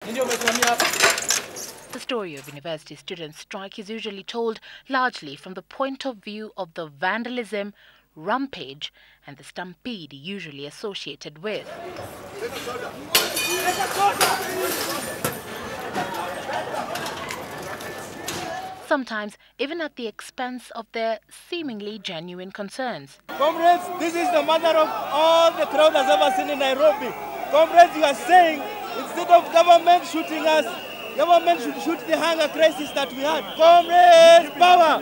The story of university students' strike is usually told largely from the point of view of the vandalism, rampage and the stampede usually associated with. Sometimes even at the expense of their seemingly genuine concerns. Comrades, this is the mother of all the crowd has ever seen in Nairobi. Comrades, you are saying instead of government shooting us, government should shoot the hunger crisis that we had. Comrades, power!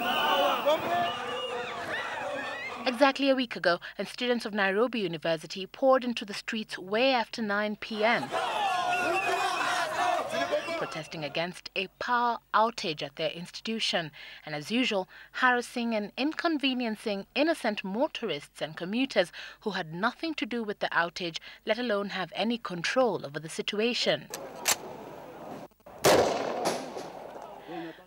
Comrades. Exactly a week ago, and students of Nairobi University poured into the streets way after 9 p.m. protesting against a power outage at their institution and, as usual, harassing and inconveniencing innocent motorists and commuters who had nothing to do with the outage, let alone have any control over the situation.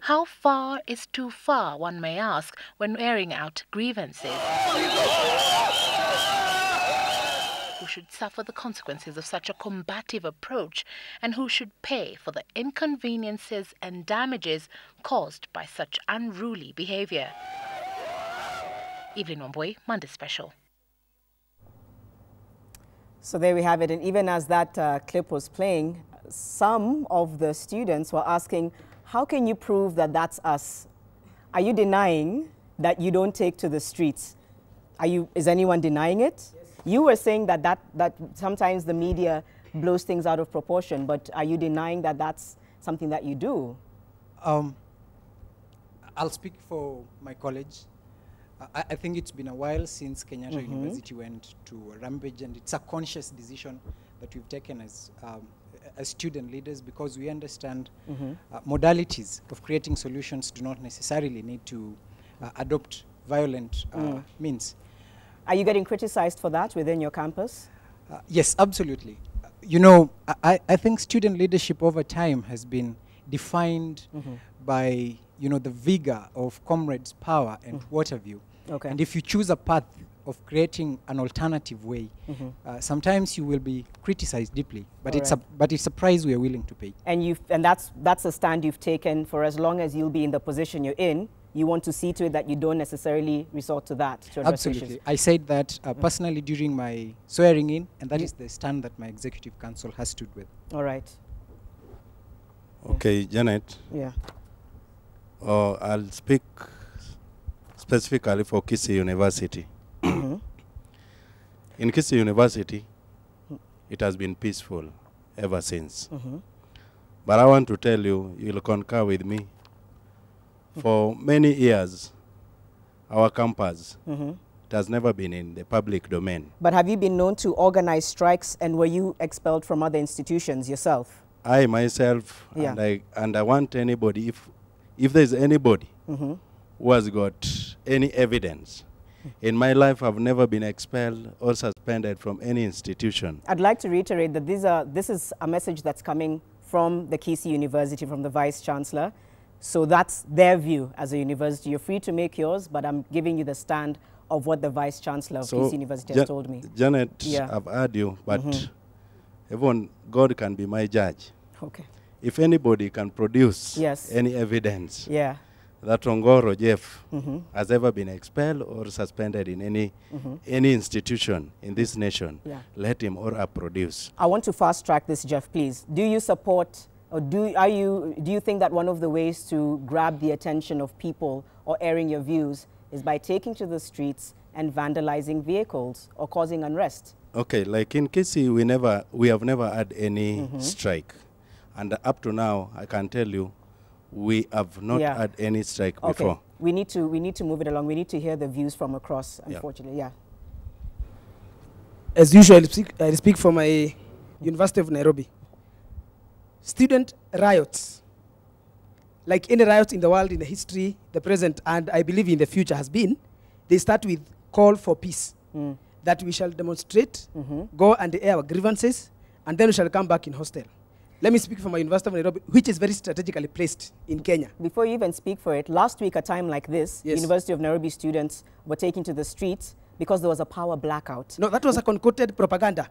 How far is too far, one may ask, when airing out grievances? Who should suffer the consequences of such a combative approach, and who should pay for the inconveniences and damages caused by such unruly behavior? Evelyn Wambui, Monday Special. So there we have it. And even as that clip was playing, some of the students were asking, how can you prove that that's us? Are you denying that you don't take to the streets? Is anyone denying it? Yes. You were saying that sometimes the media blows things out of proportion, but are you denying that that's something that you do? I'll speak for my college. I think it's been a while since Kenyatta University went to a rampage, and it's a conscious decision that we've taken as student leaders, because we understand modalities of creating solutions do not necessarily need to adopt violent means. Are you getting criticized for that within your campus? Yes, absolutely. You know, I think student leadership over time has been defined by, you know, the vigor of comrades' power and what have you. Okay. And if you choose a path of creating an alternative way, sometimes you will be criticized deeply, but it's a price we are willing to pay. And that's a stand you've taken for as long as you'll be in the position you're in. You want to see to it that you don't necessarily resort to that. To Absolutely. Issues. I said that personally during my swearing in, and that is the stand that my executive council has stood with. All right. Okay, Janet. Yeah. I'll speak specifically for Kisii University. In Kisii University, it has been peaceful ever since. But I want to tell you, you'll concur with me, for many years, our campus it has never been in the public domain. But have you been known to organize strikes, and were you expelled from other institutions yourself? I myself, and I want anybody, if there's anybody who has got any evidence, in my life I've never been expelled or suspended from any institution. I'd like to reiterate that this is a message that's coming from the Kisii University, from the Vice Chancellor. So that's their view as a university. You're free to make yours, but I'm giving you the stand of what the Vice Chancellor of Kisii University has told me. Janet, I've heard you, but even God can be my judge. Okay. If anybody can produce any evidence that Ongoro Jeff has ever been expelled or suspended in any institution in this nation, let him or her produce. I want to fast track this, Jeff, please. Do you support, or do you think that one of the ways to grab the attention of people or airing your views is by taking to the streets and vandalizing vehicles or causing unrest? Okay, like in Kisii, we have never had any strike. And up to now, I can tell you, we have not had any strike before. We need to move it along. We need to hear the views from across, unfortunately. As usual, I speak for my University of Nairobi. Student riots, like any riot in the world, in the history, the present, and I believe in the future has been, they start with call for peace, that we shall demonstrate, go and air our grievances, and then we shall come back in hostel. Let me speak for my University of Nairobi, which is very strategically placed in Kenya. Before you even speak for it, last week, a time like this, University of Nairobi students were taken to the streets because there was a power blackout. No, that was a concocted propaganda.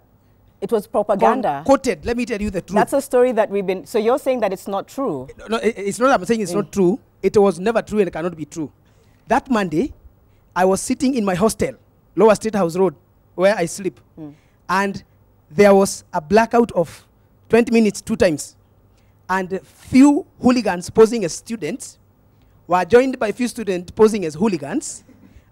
It was propaganda. Quoted. Let me tell you the truth. That's a story that we've been... So you're saying that it's not true? No, it's not that I'm saying it's not true. It was never true and it cannot be true. That Monday, I was sitting in my hostel, Lower State House Road, where I sleep. And there was a blackout of 20 minutes 2 times. And few hooligans posing as students were joined by few students posing as hooligans.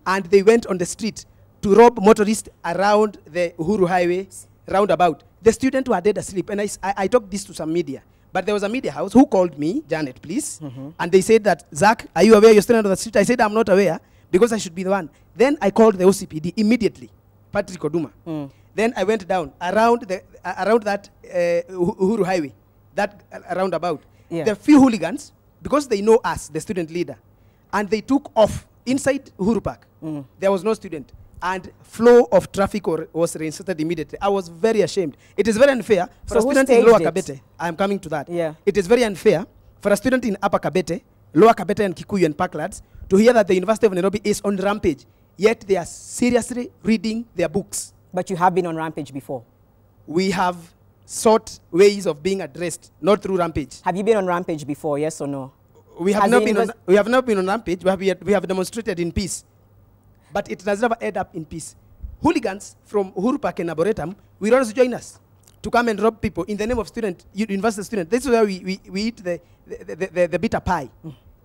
And they went on the street to rob motorists around the Uhuru Highway roundabout. The students were dead asleep. And I talked this to some media. But there was a media house who called me, Janet, please. And they said that, Zach, are you aware you're standing on the street? I said, I'm not aware because I should be the one. Then I called the OCPD immediately, Patrick Oduma. Then I went down around that Uhuru Highway, that roundabout. Yeah. The few hooligans, because they know us, the student leader, and they took off inside Uhuru Park. There was no student. And flow of traffic was reinstated immediately. I was very ashamed. It is very unfair for a student in Lower Kabete. I am coming to that. Yeah. It is very unfair for a student in Upper Kabete, Lower Kabete and Kikuyu and Parklands to hear that the University of Nairobi is on rampage, yet they are seriously reading their books. But you have been on rampage before. We have sought ways of being addressed, not through rampage. Have you been on rampage before, yes or no? We have not been on rampage. We have demonstrated in peace. But it has never ended up in peace. Hooligans from Uhuru Park and Arboretum will always join us to come and rob people in the name of university student. This is where we eat the bitter pie.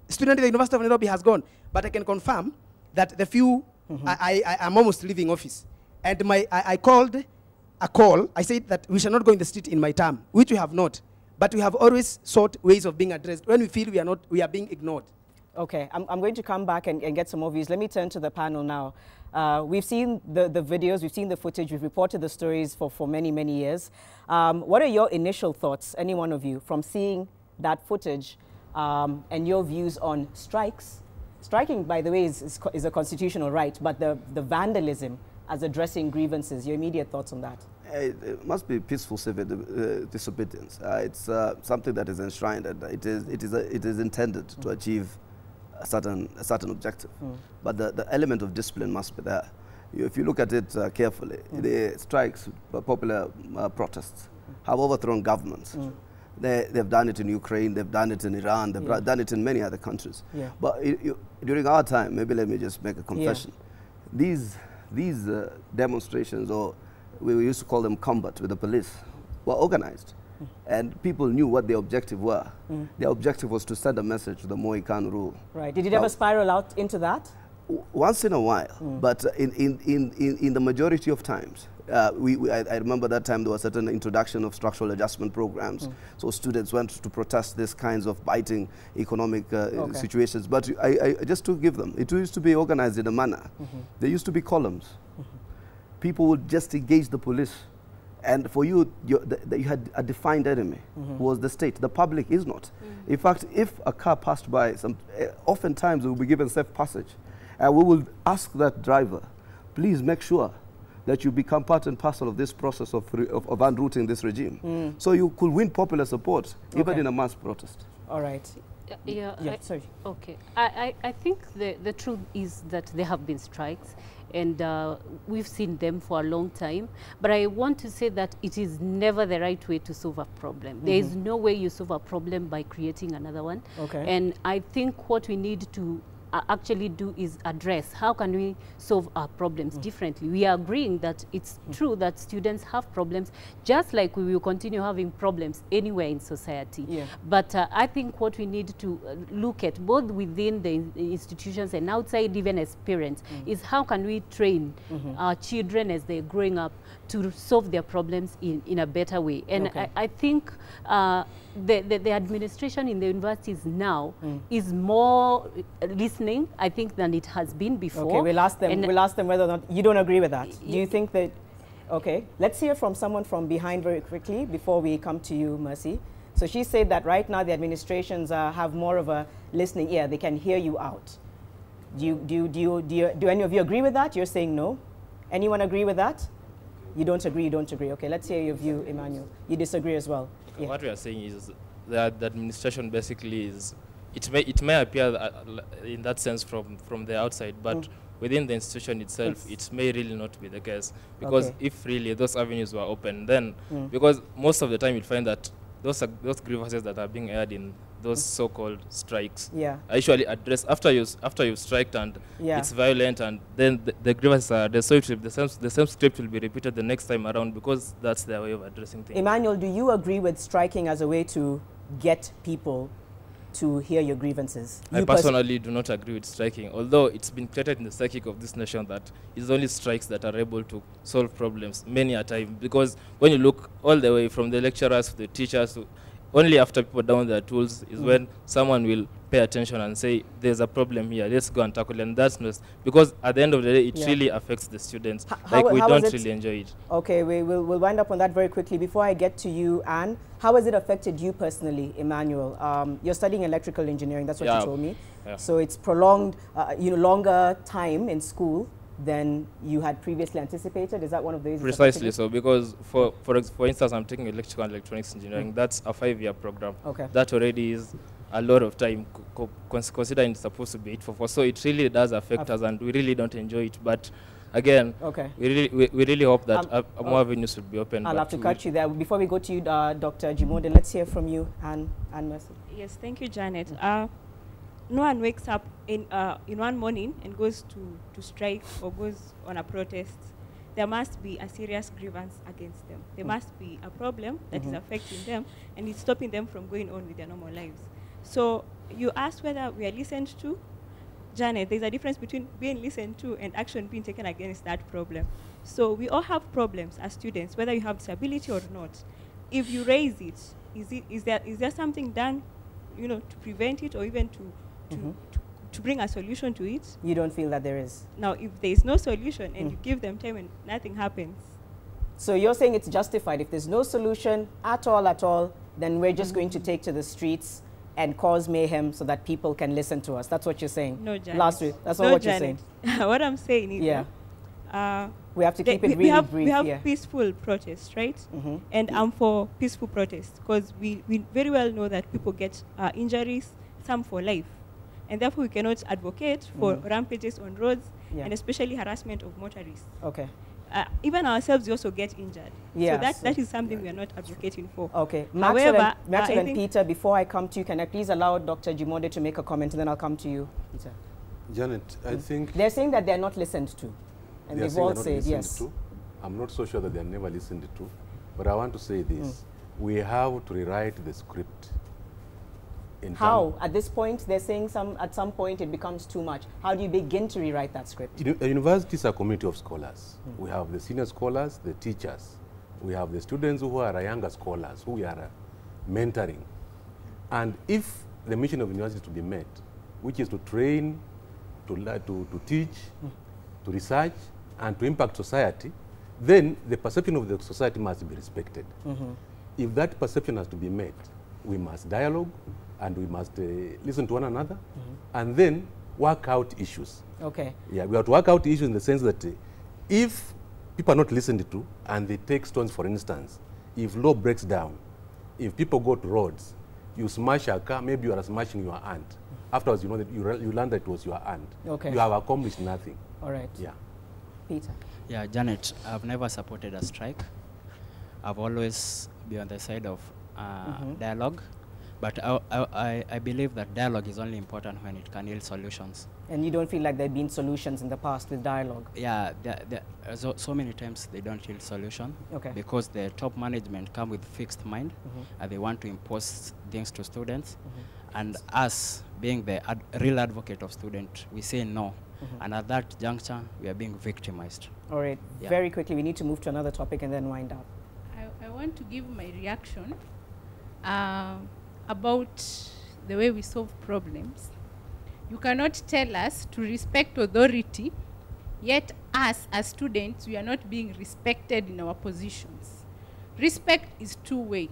Student at the University of Nairobi has gone. But I can confirm that the few, I'm almost leaving office. And I called a call. I said that we shall not go in the street in my term, which we have not. But we have always sought ways of being addressed when we feel we are being ignored. Okay, I'm going to come back and get some more views. Let me turn to the panel now. We've seen the videos, we've seen the footage, we've reported the stories for many, many years. What are your initial thoughts, any one of you, from seeing that footage and your views on strikes? Striking, by the way, is a constitutional right, but the vandalism as addressing grievances, your immediate thoughts on that? It must be peaceful civil disobedience. It's something that is enshrined, and it is intended to achieve a certain objective. But the element of discipline must be there. If you look at it carefully, the strikes, popular protests, have overthrown governments. They've done it in Ukraine, they've done it in Iran, they've done it in many other countries. But during our time, maybe let me just make a confession. These demonstrations, or we used to call them combat with the police, were organized. And people knew what their objective were. Their objective was to send a message to the Moi Khan rule. Right. Did it ever spiral out into that? Once in a while, but in the majority of times, I remember that time there was certain introduction of structural adjustment programs. So students went to protest these kinds of biting economic situations. But I just to give them, it used to be organized in a manner. There used to be columns. People would just engage the police. And for you, you had a defined enemy, who was the state. The public is not. In fact, if a car passed by, oftentimes we will be given safe passage. And we will ask that driver, please make sure that you become part and parcel of this process of unrooting this regime. So you could win popular support, even in a mass protest. All right. Sorry. Okay. I think the truth is that there have been strikes, and we've seen them for a long time. But I want to say that it is never the right way to solve a problem. There is no way you solve a problem by creating another one. Okay. And I think what we need to actually do is address how can we solve our problems differently. We are agreeing that it's true that students have problems, just like we will continue having problems anywhere in society. But I think what we need to look at, both within the institutions and outside, even as parents, is how can we train our children as they're growing up to solve their problems in a better way. And I think the administration in the universities now is more listening, I think, than it has been before. Okay, we'll ask them whether or not you don't agree with that. Do you think that, okay, let's hear from someone from behind very quickly before we come to you, Mercy. So she said that right now the administrations have more of a listening ear. They can hear you out. Do any of you agree with that? You're saying no. Anyone agree with that? You don't agree, you don't agree. Okay, let's hear your view, Emmanuel. You disagree as well. What we are saying is that the administration basically is, it may appear in that sense from the outside, but within the institution itself, it may really not be the case. Because if really those avenues were open, then, because most of the time you'll find that those grievances that are being aired in those so-called strikes are usually addressed after you've striked and it's violent, and then the grievances are the same script will be repeated the next time around, because that's their way of addressing things. Emmanuel, do you agree with striking as a way to get people to hear your grievances? I personally do not agree with striking, although it's been created in the psychic of this nation that it's only strikes that are able to solve problems many a time, because when you look all the way from the lecturers to the teachers, only after people down their tools is when someone will pay attention and say, there's a problem here, let's go and tackle it. And that's not, because at the end of the day, it really affects the students. We don't really enjoy it. Okay, we'll wind up on that very quickly. Before I get to you, Anne, how has it affected you personally, Emmanuel? You're studying electrical engineering, that's what you told me. So it's prolonged, longer time in school than you had previously anticipated. Is that one of the reasons? Precisely so, because for instance, I'm taking electrical and electronics engineering. That's a 5-year program. That already is a lot of time, considering it's supposed to be 8 for 4. So it really does affect us, and we really don't enjoy it. But again, we really hope that more avenues will be open. I'll have to cut you there. Before we go to you, Dr. Jimoden, let's hear from you, Anne Mercy. Yes, thank you, Janet. No one wakes up in one morning and goes to strike or goes on a protest. There must be a serious grievance against them. There must be a problem that is affecting them, and it's stopping them from going on with their normal lives. So you asked whether we are listened to. Janet, there's a difference between being listened to and action being taken against that problem. So we all have problems as students, whether you have disability or not. If you raise it, is there something done, to prevent it or even to bring a solution to it? You don't feel that there is? Now, if there is no solution and you give them time and nothing happens. So you're saying it's justified. If there's no solution at all, then we're just going to take to the streets and cause mayhem so that people can listen to us. That's what you're saying? No, Janet. Last week. That's not what you're saying? What I'm saying is we have to keep it really brief. We have peaceful protests, right? And I'm for peaceful protests, because we very well know that people get injuries, some for life. And therefore, we cannot advocate for rampages on roads, and especially harassment of motorists. Even ourselves, we also get injured. So that is something we are not advocating for. However, Maxwell and Peter, before I come to you, can I please allow Dr. Jimoden to make a comment, and then I'll come to you, Peter. Janet, I think... They're saying that they're not listened to. And they've all said yes. I'm not so sure that they're never listened to. But I want to say this. We have to rewrite the script. How? At this point, they're saying at some point it becomes too much. How do you begin to rewrite that script? Universities are a community of scholars. We have the senior scholars, the teachers. We have the students who are younger scholars, who we are mentoring. And if the mission of university is to be met, which is to train, to teach, to research, and to impact society, then the perception of the society must be respected. If that perception has to be met, we must dialogue, and we must listen to one another, and then work out issues. We have to work out issues in the sense that if people are not listened to, and they take stones, for instance, if law breaks down, if people go to roads, you smash a car, maybe you are smashing your aunt. Afterwards, you know that you learn that it was your aunt. You have accomplished nothing. All right. Peter. Yeah, Janet, I've never supported a strike. I've always been on the side of dialogue. But I believe that dialogue is only important when it can yield solutions. And you don't feel like there have been solutions in the past with dialogue? Yeah, so many times they don't yield solution because the top management come with fixed mind and they want to impose things to students. And us, being the real advocate of students, we say no. And at that juncture, we are being victimized. All right, very quickly, we need to move to another topic and then wind up. I want to give my reaction about the way we solve problems. You cannot tell us to respect authority, yet us as students, we are not being respected in our positions. Respect is two-way.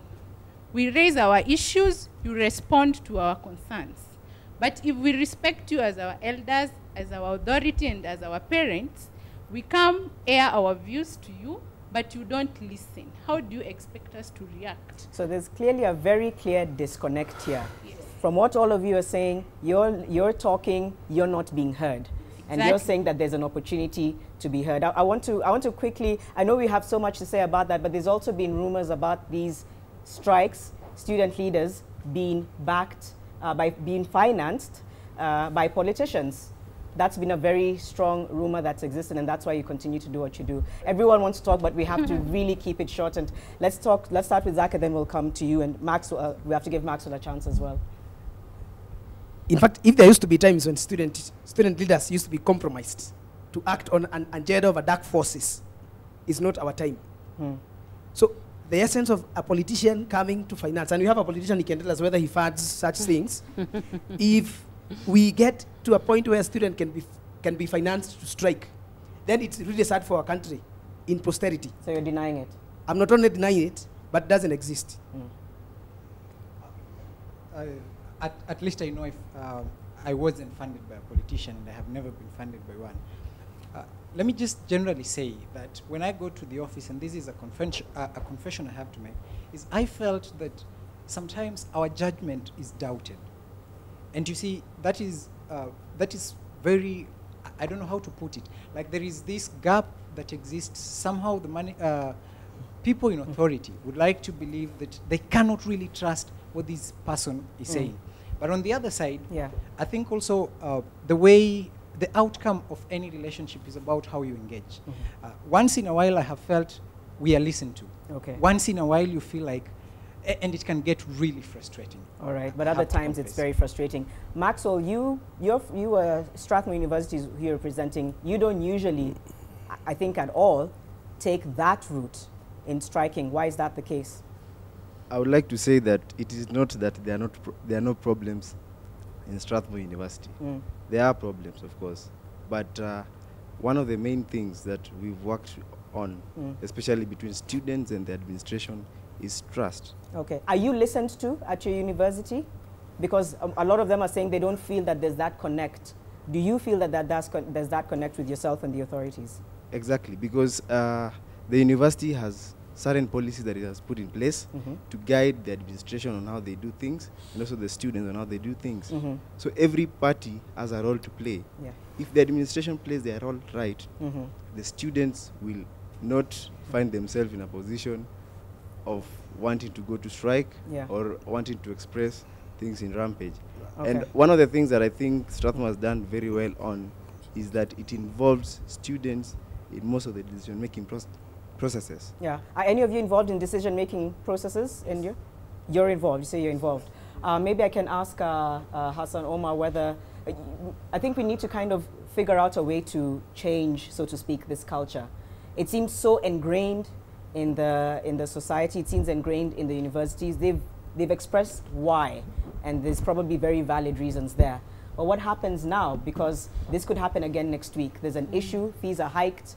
We raise our issues, you respond to our concerns. But if we respect you as our elders, as our authority, and as our parents, we come air our views to you, but you don't listen. How do you expect us to react? So there's clearly a very clear disconnect here. From what all of you are saying, you're talking, you're not being heard. And you're saying that there's an opportunity to be heard. I want to quickly, I know we have so much to say about that, but there's also been rumors about these strikes, student leaders being backed, being financed by politicians. That's been a very strong rumor that's existed, and that's why you continue to do what you do. Everyone wants to talk, but we have to really keep it short. And let's start with Zach, and then we'll come to you. And Maxwell, we have to give Maxwell a chance as well. In fact, if there used to be times when student leaders used to be compromised to act on an agenda of dark forces, it's not our time. So the essence of a politician coming to finance, and we have a politician, he can tell us whether he funds such things. If we get to a point where a student can be financed to strike, then it's really sad for our country in posterity. So you're denying it? I'm not only denying it, but it doesn't exist. At least I know if I wasn't funded by a politician, and I have never been funded by one. Let me just generally say that when I go to the office, and this is a confession I have to make, is I felt that sometimes our judgment is doubted. And you see, that is very, I don't know how to put it. Like there is this gap that exists. Somehow the people in authority would like to believe that they cannot really trust what this person is saying. But on the other side, I think also the outcome of any relationship is about how you engage. Once in a while, I have felt we are listened to. Once in a while, you feel like, and it can get really frustrating. All right, but other times it's very frustrating. Maxwell, you are Strathmore University who you're representing. You don't usually, I think at all, take that route in striking. Why is that the case? I would like to say that it is not that there are no problems in Strathmore University. There are problems, of course, but one of the main things that we've worked on, especially between students and the administration, is trust. Okay. Are you listened to at your university? Because a lot of them are saying they don't feel that there's that connect. Do you feel that there's that connect with yourself and the authorities? Exactly, because the university has certain policies that it has put in place to guide the administration on how they do things, and also the students on how they do things. So every party has a role to play. If the administration plays their role right, the students will not find themselves in a position of wanting to go to strike or wanting to express things in rampage. And one of the things that I think Strathmore has done very well on is that it involves students in most of the decision-making processes. Are any of you involved in decision-making processes? Yes. You're involved. You say you're involved. Maybe I can ask Hassan Omar whether I think we need to kind of figure out a way to change, so to speak, this culture. It seems so ingrained in the society. It seems ingrained in the universities. They've expressed why, and there's probably very valid reasons there. But what happens now? Because this could happen again next week. There's an issue. Fees are hiked.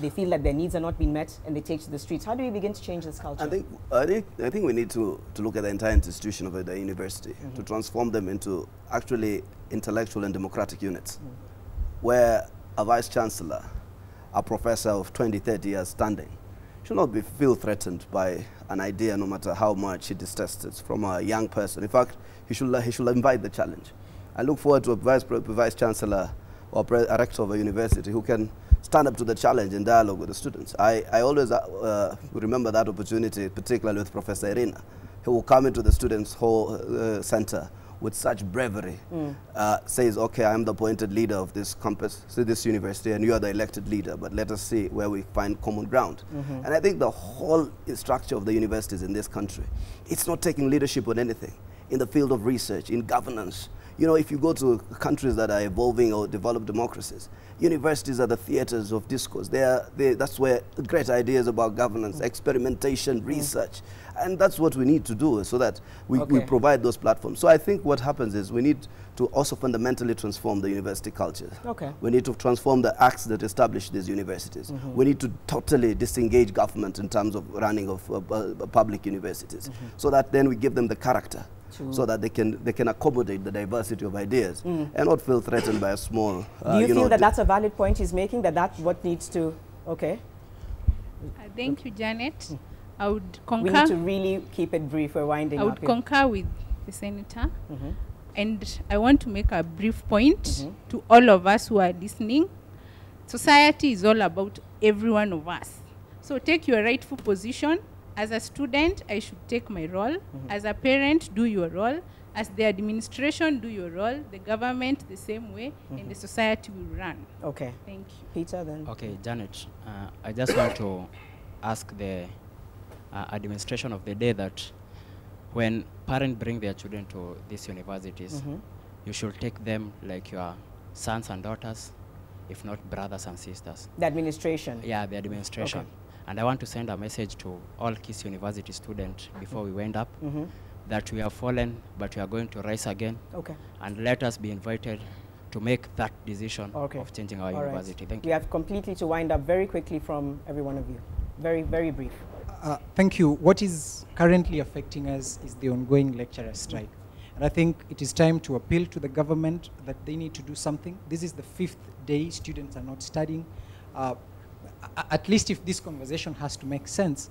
They feel that their needs are not being met, and they take to the streets. How do we begin to change this culture? I think we need to look at the entire institution of the university to transform them into actually intellectual and democratic units, where a vice-chancellor, a professor of 20, 30 years standing, should not feel threatened by an idea, no matter how much he detests it, from a young person. In fact, he should invite the challenge. I look forward to a vice-chancellor or a rector of a university who can stand up to the challenge in dialogue with the students. I always remember that opportunity, particularly with Professor Irina, who will come into the students' hall center with such bravery, says, okay, I'm the appointed leader of this campus, so this university, and you are the elected leader, but let us see where we find common ground. And I think the whole structure of the universities in this country, it's not taking leadership on anything, in the field of research, in governance. You know, if you go to countries that are evolving or developed democracies, universities are the theaters of discourse. That's where great ideas about governance, experimentation, research, and that's what we need to do so that we provide those platforms. So I think what happens is we need to also fundamentally transform the university culture. We need to transform the acts that establish these universities. We need to totally disengage government in terms of running of public universities, so that then we give them the character, so that they can accommodate the diversity of ideas and not feel threatened by a small. Do you feel that that's a valid point he's making? That's what needs to. Thank you, Janet. I would concur. We need to really keep it brief. We're winding up. I would concur with the senator. and I want to make a brief point to all of us who are listening. Society is all about every one of us. So take your rightful position. As a student, I should take my role. As a parent, do your role. As the administration, do your role. The government, the same way, and the society will run. Okay. Thank you. Peter, then. Okay, Janet, I just want to ask the administration of the day that when parents bring their children to these universities, you should take them like your sons and daughters, if not brothers and sisters. The administration? Yeah, the administration. Okay. And I want to send a message to all KISS University students before we wind up, that we have fallen, but we are going to rise again. Okay. And let us be invited to make that decision of changing our All university. right. Thank We you. have completely to wind up very quickly from every one of you. Very, very brief. Thank you. What is currently affecting us is the ongoing lecturer strike. And I think it is time to appeal to the government that they need to do something. This is the 5th day students are not studying. At least if this conversation has to make sense,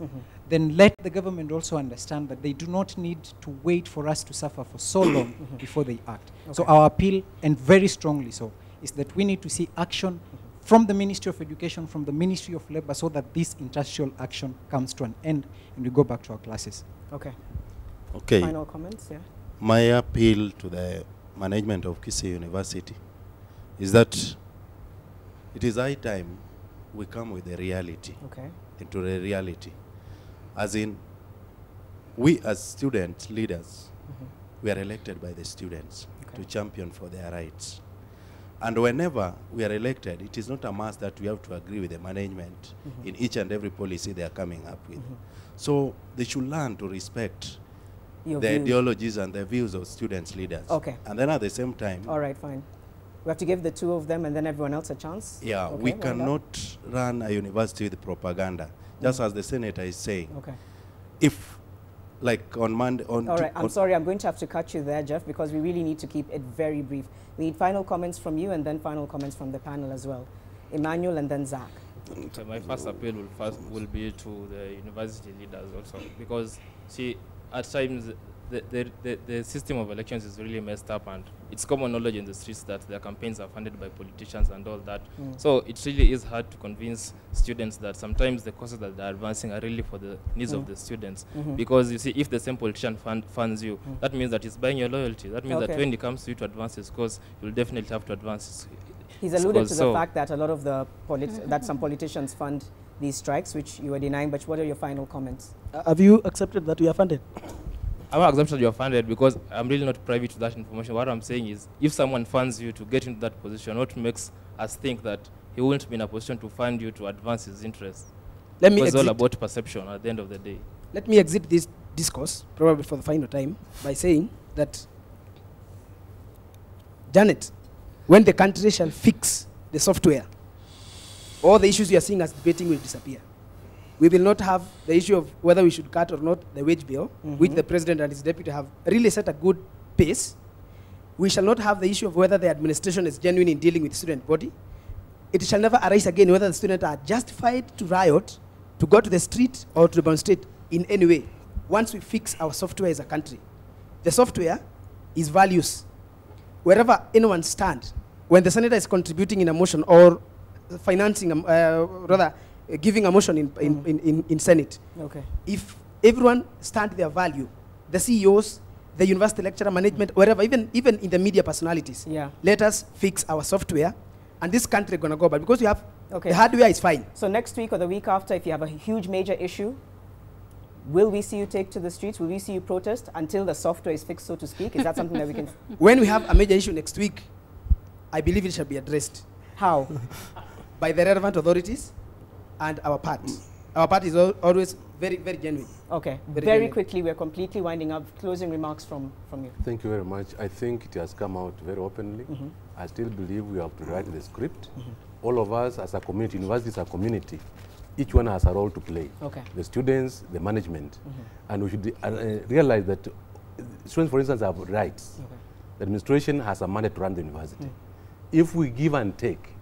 then let the government also understand that they do not need to wait for us to suffer for so long before they act. So our appeal, and very strongly so, is that we need to see action from the Ministry of Education, from the Ministry of Labor, so that this industrial action comes to an end and we go back to our classes. Okay. Okay. Final comments, yeah. My appeal to the management of KISS University is that it is high time we come with the reality, into the reality. As in, we as student leaders, we are elected by the students to champion for their rights. And whenever we are elected, it is not a must that we have to agree with the management in each and every policy they are coming up with. So they should learn to respect Your the views. ideologies and the views of students leaders. Okay. And then at the same time, All right, fine. We have to give the two of them and then everyone else a chance? yeah, Okay, we wind up. cannot run a university with propaganda, just as the senator is saying. Okay. If, like on Monday, on All Tu- right, I'm sorry, I'm going to have to cut you there, Jeff, because we really need to keep it very brief. We need final comments from you and then final comments from the panel as well. Emmanuel and then Zach. So my first appeal will be to the university leaders also, because see, at times the system of elections is really messed up, and it's common knowledge in the streets that their campaigns are funded by politicians and all that. So it really is hard to convince students that sometimes the causes that they're advancing are really for the needs of the students. Because you see, if the same politician funds you, that means that he's buying your loyalty. That means that when it comes to you to advance his cause, you'll definitely have to advance his He's alluded to the fact that a lot of the that some politicians fund these strikes, which you are denying, but what are your final comments? Have you accepted that we are funded? I'm not accepted you're funded because I'm really not privy to that information. What I'm saying is, if someone funds you to get into that position, what makes us think that he won't be in a position to fund you to advance his interests? It's all about perception at the end of the day. Let me exit this discourse, probably for the final time, by saying that, Janet, when the country shall fix the software, all the issues you are seeing as debating will disappear. We will not have the issue of whether we should cut or not the wage bill, which the president and his deputy have really set a good pace. We shall not have the issue of whether the administration is genuine in dealing with the student body. It shall never arise again whether the students are justified to riot, to go to the street, or to demonstrate in any way. Once we fix our software as a country, the software is values. Wherever anyone stands, when the senator is contributing in a motion or financing, rather giving a motion in Senate, if everyone stand their value, the CEOs, the university lecturer, management, wherever, even in the media personalities, let us fix our software, and this country is going to go back, because you have, the hardware is fine. So next week or the week after, if you have a huge major issue, will we see you take to the streets? Will we see you protest until the software is fixed, so to speak? Is that something that we can... When we have a major issue next week, I believe it shall be addressed. How? By the relevant authorities and our part. Our part is always very, very genuine. Okay. Very quickly, we're completely winding up. Closing remarks from you. Thank you very much. I think it has come out very openly. I still believe we have to write the script. All of us as a community, university is a community. Each one has a role to play. The students, the management. And we should realize that students, for instance, have rights. The administration has a mandate to run the university. If we give and take,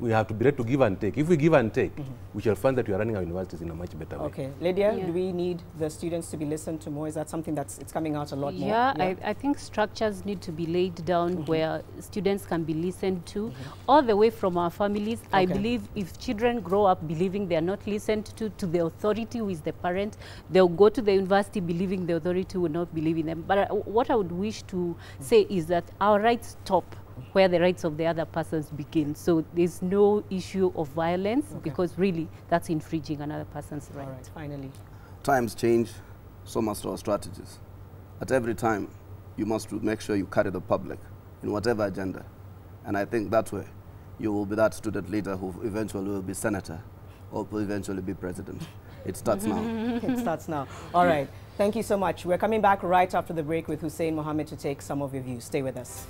we have to be ready to give and take. If we give and take, we shall find that we are running our universities in a much better way. Okay. Lydia, do we need the students to be listened to more? Is that something it's coming out a lot more? Yeah, I think structures need to be laid down where students can be listened to, all the way from our families. I believe if children grow up believing they are not listened to the authority who is the parent, they'll go to the university believing the authority will not believe in them. But what I would wish to say is that our rights stop where the rights of the other persons begin. So there's no issue of violence because really that's infringing another person's right. All right, finally. Times change, so must our strategies. At every time, you must make sure you carry the public in whatever agenda. And I think that way, you will be that student leader who eventually will be senator or will eventually be president. It starts now. It starts now. All right. Thank you so much. We're coming back right after the break with Hussein Mohammed to take some of your views. Stay with us.